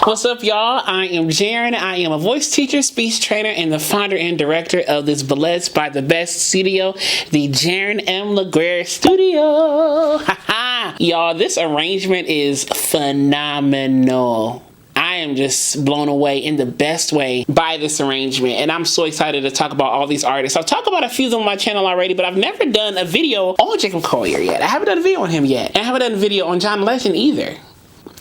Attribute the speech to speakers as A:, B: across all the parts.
A: What's up, y'all? I am Jaren. I am a voice teacher, speech trainer, and the founder and director of this Blessed by the Best studio, the Jaren M. LaGuerre Studio. Y'all, this arrangement is phenomenal. I am just blown away in the best way by this arrangement, and I'm so excited to talk about all these artists. I've talked about a few of them on my channel already, but I've never done a video on Jacob Collier yet. I haven't done a video on him yet, and I haven't done a video on John Legend either.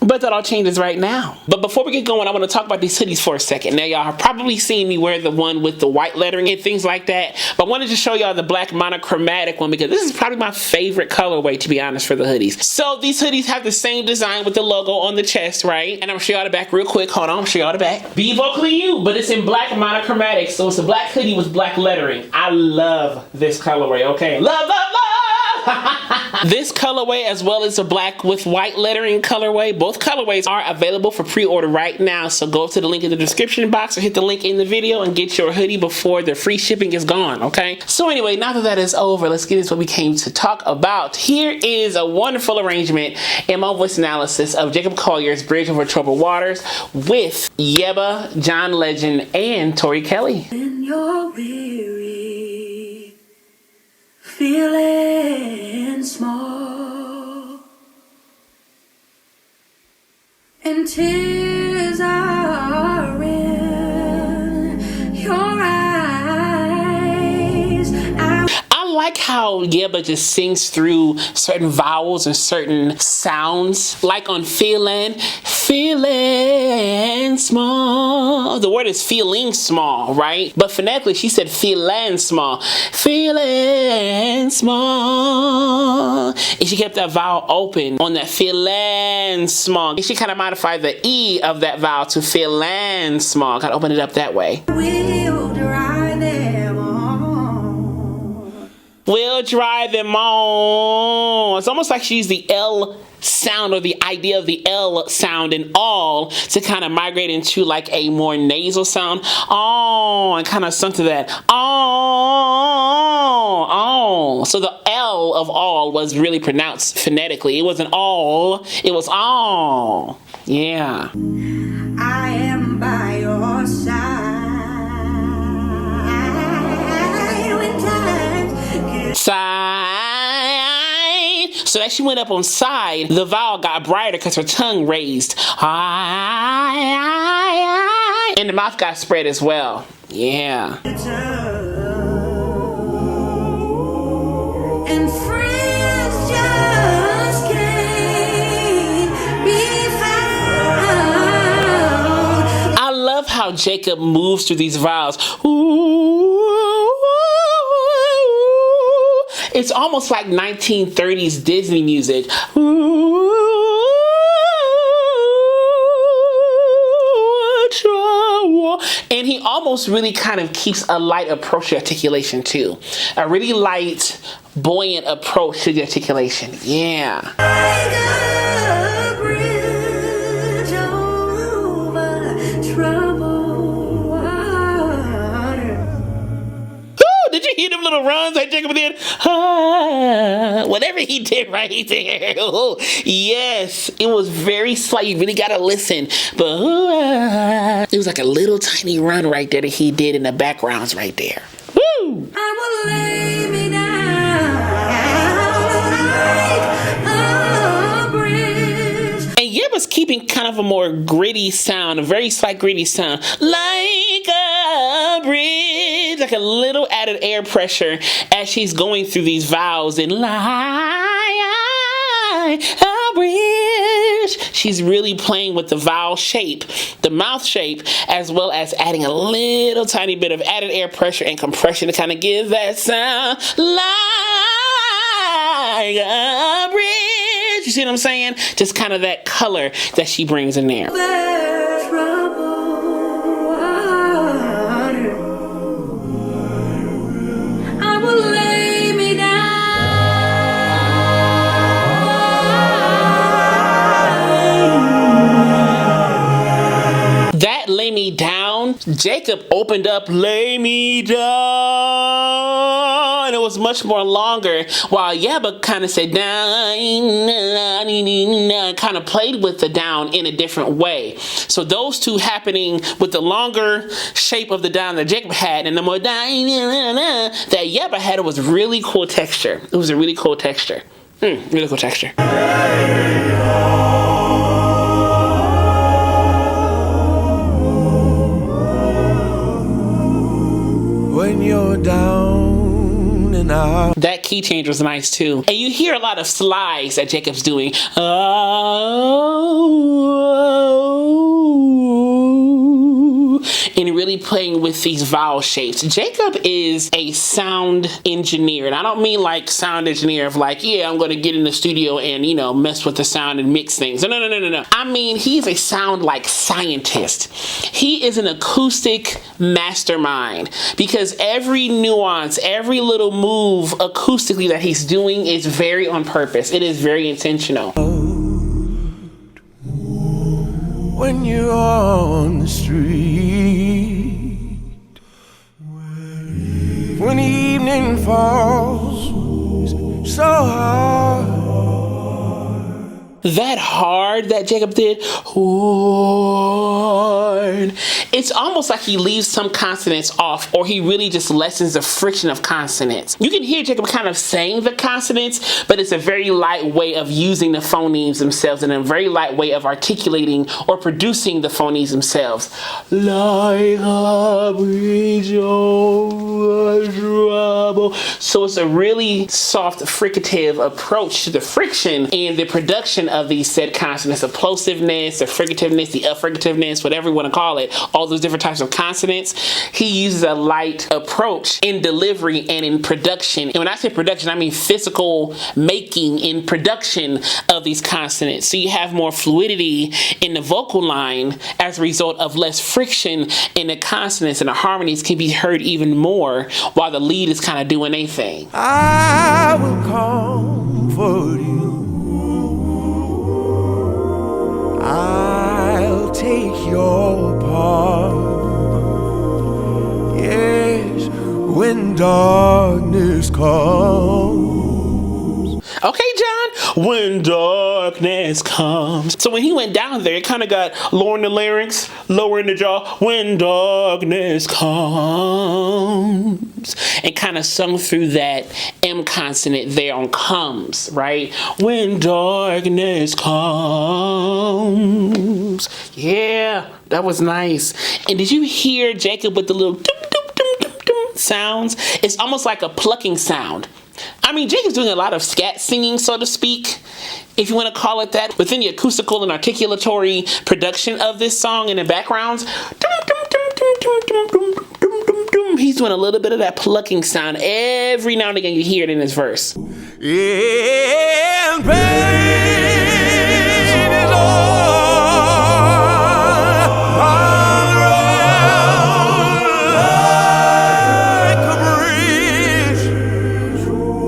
A: But that all changes right now. But before we get going, I want to talk about these hoodies for a second. Now, y'all have probably seen me wear the one with the white lettering and things like that. But I wanted to show y'all the black monochromatic one because this is probably my favorite colorway, to be honest, for the hoodies. So these hoodies have the same design with the logo on the chest, right? And I'm going to show y'all the back real quick. Hold on, I'm going to show y'all the back. Be vocally you, but it's in black monochromatic. So it's a black hoodie with black lettering. I love this colorway, okay? Love, love, love! This colorway, as well as the black with white lettering colorway, both colorways are available for pre-order right now. So go to the link in the description box or hit the link in the video and get your hoodie before the free shipping is gone, okay? So anyway, now that that is over, let's get into what we came to talk about. Here is a wonderful arrangement in my voice analysis of Jacob Collier's Bridge Over Troubled Waters with Yebba, John Legend, and Tori Kelly.
B: When you're weary, feeling small, and tears are in your eyes.
A: I like how Yebba just sings through certain vowels and certain sounds, like on feeling small. The word is feeling small, right? But phonetically, she said feeling small. Feeling small. And she kept that vowel open on that feeling small. And she kind of modified the E of that vowel to feeling small. Kind of open it up that way.
B: We'll dry them on.
A: We'll dry them on. It's almost like she used the L sound, or the idea of the L sound in all, to kind of migrate into like a more nasal sound. Oh, and kind of sunk to that. Oh. So the L of all was really pronounced phonetically. It wasn't all, it was all. Yeah.
B: I am by your side when times get
A: Side. So as she went up on side, the vowel got brighter because her tongue raised. And the mouth got spread as well. Yeah.
B: and friends just can't be found.
A: I love how Jacob moves through these vowels. Ooh. It's almost like 1930s Disney music. Ooh. And he almost really kind of keeps a light approach to articulation too. A really light, buoyant approach to the articulation. Yeah.
B: Like a bridge over troubled water.
A: Ooh, did you hear them little runs that Jacob did? Whatever he did right there. Ooh, yes, it was very slight. You really gotta listen. But it was like a little tiny run right there that he did in the backgrounds right there. Woo!
B: I will lay me down like a bridge.
A: And Yebba's keeping kind of a more gritty sound, a very slight gritty sound. Like a bridge, like a little added air pressure as she's going through these vowels and like a bridge. She's really playing with the vowel shape, the mouth shape, as well as adding a little tiny bit of added air pressure and compression to kind of give that sound like a bridge. You see what I'm saying? Just kind of that color that she brings in there.
B: Where troubled water. I will lay me down.
A: That lay me down, Jacob opened up lay me down and it was much more longer, while Yebba kind of said down, kind of played with the down in a different way. So those two happening with the longer shape of the down that Jacob had and the more down that Yebba had, it was really cool texture. It was a really cool texture. Really cool texture.
C: When you're down and out.
A: That key change was nice too. And you hear a lot of slides that Jacob's doing. Oh, and really playing with these vowel shapes. Jacob is a sound engineer. And I don't mean like sound engineer of like, yeah, I'm going to get in the studio and, you know, mess with the sound and mix things. No. I mean, he's a sound like scientist. He is an acoustic mastermind because every nuance, every little move acoustically that he's doing is very on purpose. It is very intentional.
C: When you're on the street, when evening falls so hard.
A: That hard that Jacob did, hard. It's almost like he leaves some consonants off, or he really just lessens the friction of consonants. You can hear Jacob kind of saying the consonants, but it's a very light way of using the phonemes themselves and a very light way of articulating or producing the phonemes themselves. Like a bridge over trouble. So it's a really soft fricative approach to the friction and the production of these said consonants, the plosiveness, the fricativeness, the affricativeness, whatever you want to call it, all those different types of consonants. He uses a light approach in delivery and in production. And when I say production, I mean physical making in production of these consonants. So you have more fluidity in the vocal line as a result of less friction in the consonants, and the harmonies can be heard even more while the lead is kind of doing a thing.
C: I will comfort you. I'll take your part. Yes, when darkness comes.
A: Okay, John, when darkness comes. So when he went down there, it kind of got lower in the larynx, lower in the jaw. When darkness comes. And kind of sung through that M consonant there on comes, right? When darkness comes. Yeah, that was nice. And did you hear Jacob with the little doom, doom, doom, doom, doom sounds? It's almost like a plucking sound. I mean, Jacob's doing a lot of scat singing, so to speak, if you want to call it that, within the acoustical and articulatory production of this song in the backgrounds. He's doing a little bit of that plucking sound. Every now and again you hear it in his verse.
C: And pain is all around like a bridge.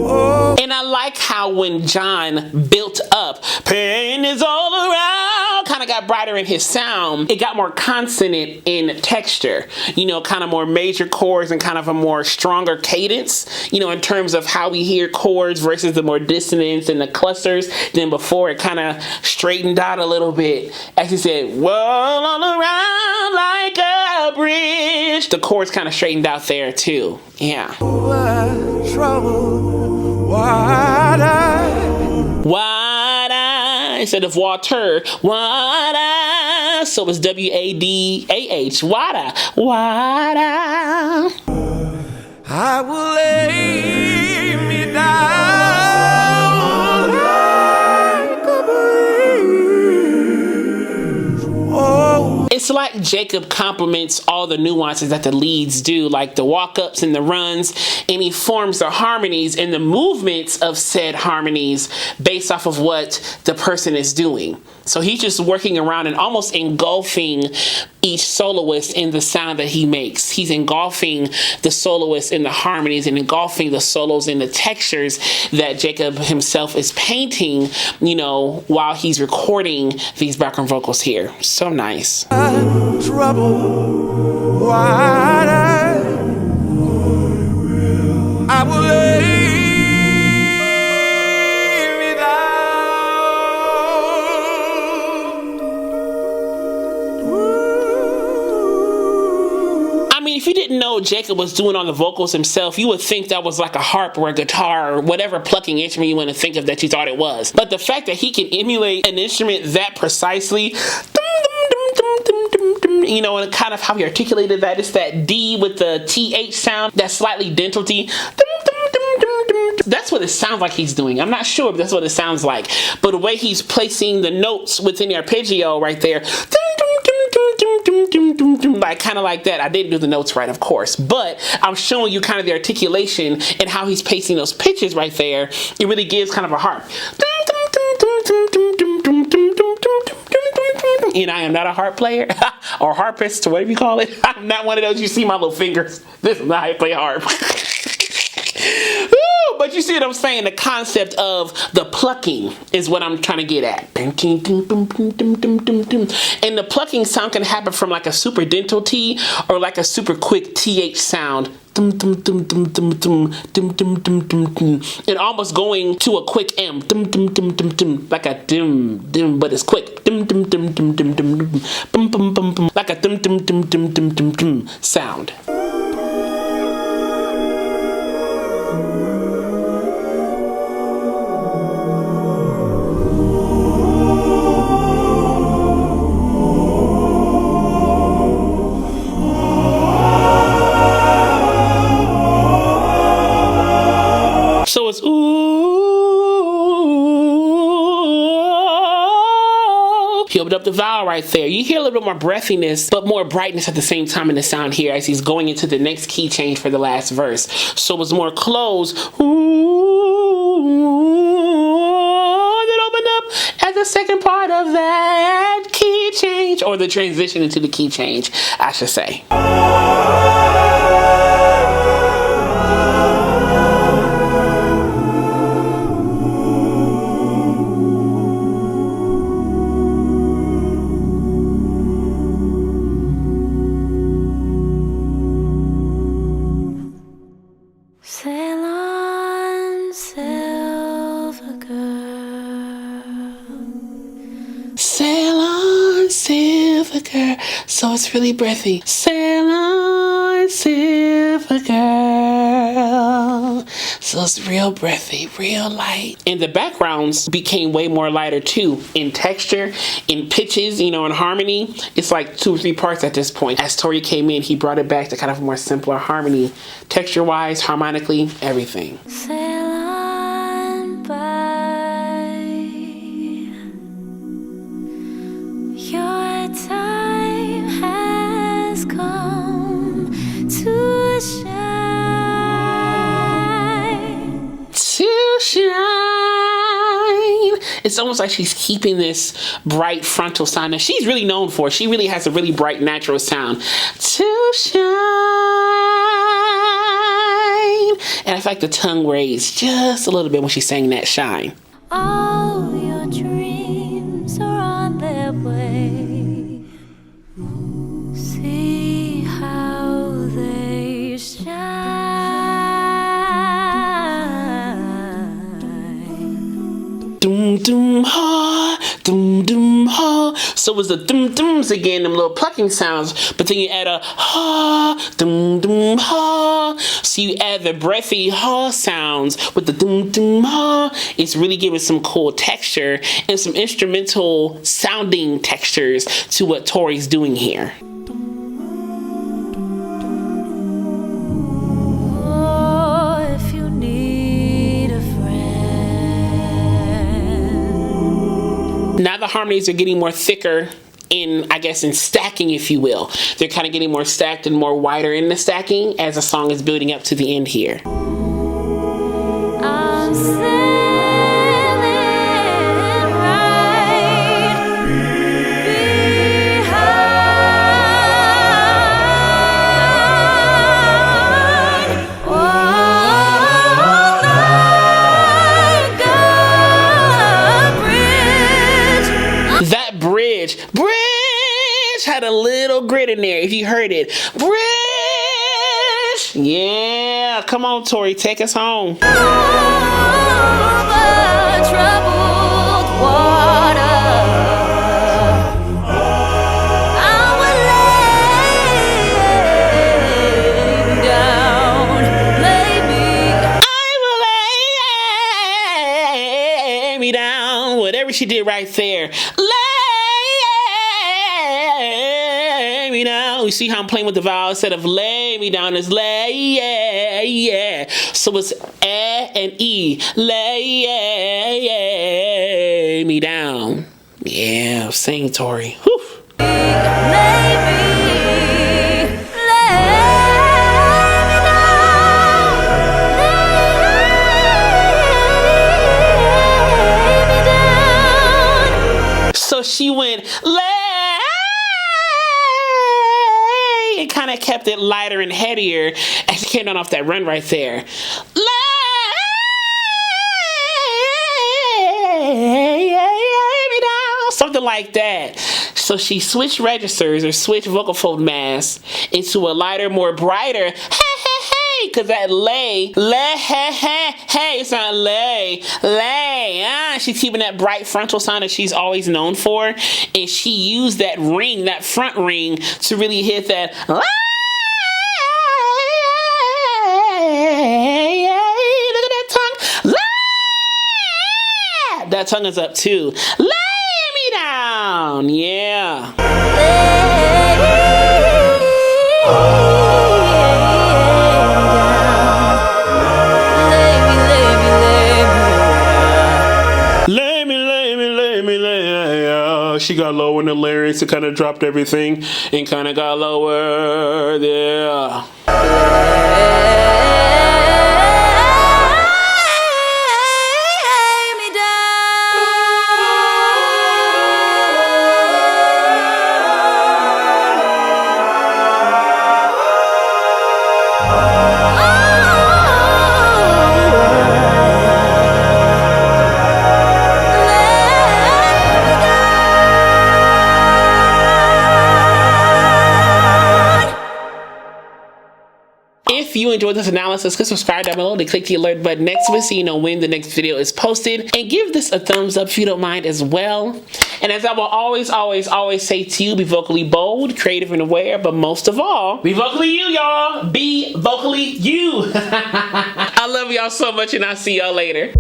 C: Oh.
A: And I like how when John built up, pain is all around, kind of got brighter in his sound. It got more consonant in texture, you know, kind of more major chords and kind of a more stronger cadence, you know, in terms of how we hear chords versus the more dissonance and the clusters than before. It kind of straightened out a little bit. As he said, whirl all around like a bridge. The chords kind of straightened out there too. Yeah.
C: Trouble, wide-eyed.
A: Wada instead of water. Wada. So it's W-A-D-A-H. Wada. Wada.
C: I will lay me down like a bridge. Oh.
A: It's like Jacob complements all the nuances that the leads do, like the walk-ups and the runs, and he forms the harmonies and the movements of said harmonies based off of what the person is doing. So he's just working around and almost engulfing each soloist in the sound that he makes. He's engulfing the soloist in the harmonies and engulfing the solos in the textures that Jacob himself is painting, you know, while he's recording these background vocals here. So nice.
C: Trouble, wide-eyed. I will lay
A: if you didn't know Jacob was doing all the vocals himself, you would think that was like a harp or a guitar or whatever plucking instrument you want to think of that you thought it was. But the fact that he can emulate an instrument that precisely, you know, and kind of how he articulated that, it's that D with the TH sound, that slightly dental D. That's what it sounds like he's doing. I'm not sure if that's what it sounds like, but the way he's placing the notes within the arpeggio right there, like kind of like that. I didn't do the notes right, of course, but I'm showing you kind of the articulation and how he's pacing those pitches right there. It really gives kind of a harp. And I am not a harp player or harpist or whatever you call it. I'm not one of those. You see my little fingers. This is not how I play harp. But you see what I'm saying? The concept of the plucking is what I'm trying to get at. And the plucking sound can happen from like a super dental T or like a super quick TH sound. And almost going to a quick M. Like a dim, but it's quick. Like a sound. So it's ooh. He opened up the vowel right there. You hear a little bit more breathiness, but more brightness at the same time in the sound here as he's going into the next key change for the last verse. So it was more closed. Ooh, then opened up at the second part of that key change, or the transition into the key change, I should say. Sail on, silver girl. So it's really breathy. Sail on, silver girl. So it's real breathy, real light. And the backgrounds became way more lighter too. In texture, in pitches, you know, in harmony. It's like 2 or 3 parts at this point. As Tori came in, he brought it back to kind of a more simpler harmony. Texture-wise, harmonically, everything.
B: Sail on by. Your time has come to shine.
A: To shine. It's almost like she's keeping this bright frontal sound that she's really known for. She really has a really bright natural sound. To shine. And I feel like the tongue raised just a little bit when she's saying that shine.
B: All your dreams are on their way. See how they shine.
A: Dum dum ha, dum dum ha. So it was the dum dums again, them little plucking sounds, but then you add a ha, dum dum ha. So you add the breathy ha sounds with the dum dum ha. It's really giving some cool texture and some instrumental sounding textures to what Tori's doing here. Now the harmonies are getting more thicker in, I guess, in stacking, if you will. They're kind of getting more stacked and more wider in the stacking as the song is building up to the end here.
B: I'm sailing right behind. Oh, like a bridge.
A: That bridge had a little grit in there, if you heard it. Bridge! Yeah, come on, Tori, take us home.
B: Over troubled water, I will
A: she did right there. Lay me down. You see how I'm playing with the vowel? Instead of lay me down, it's lay, yeah. So it's and E. Lay me down. Yeah, sing, Tori. Whew. So she went lay and kind of kept it lighter and headier as she came down off that run right there. Lay me down, something like that. So she switched registers or switched vocal fold mass into a lighter, more brighter. Because that lay, it's not lay. She's keeping that bright frontal sound that she's always known for. And she used that ring, that front ring, to really hit that. Look at that tongue. That tongue is up too. Lay me down. Yeah. She got lower in the lyrics. It kind of dropped everything and kind of got lower. Yeah. If you enjoyed this analysis, click subscribe down below to click the alert button next to it so you know when the next video is posted. And give this a thumbs up if you don't mind as well. And as I will always say to you, be vocally bold, creative, and aware, but most of all, be vocally you, y'all. Be vocally you. I love y'all so much, and I'll see y'all later.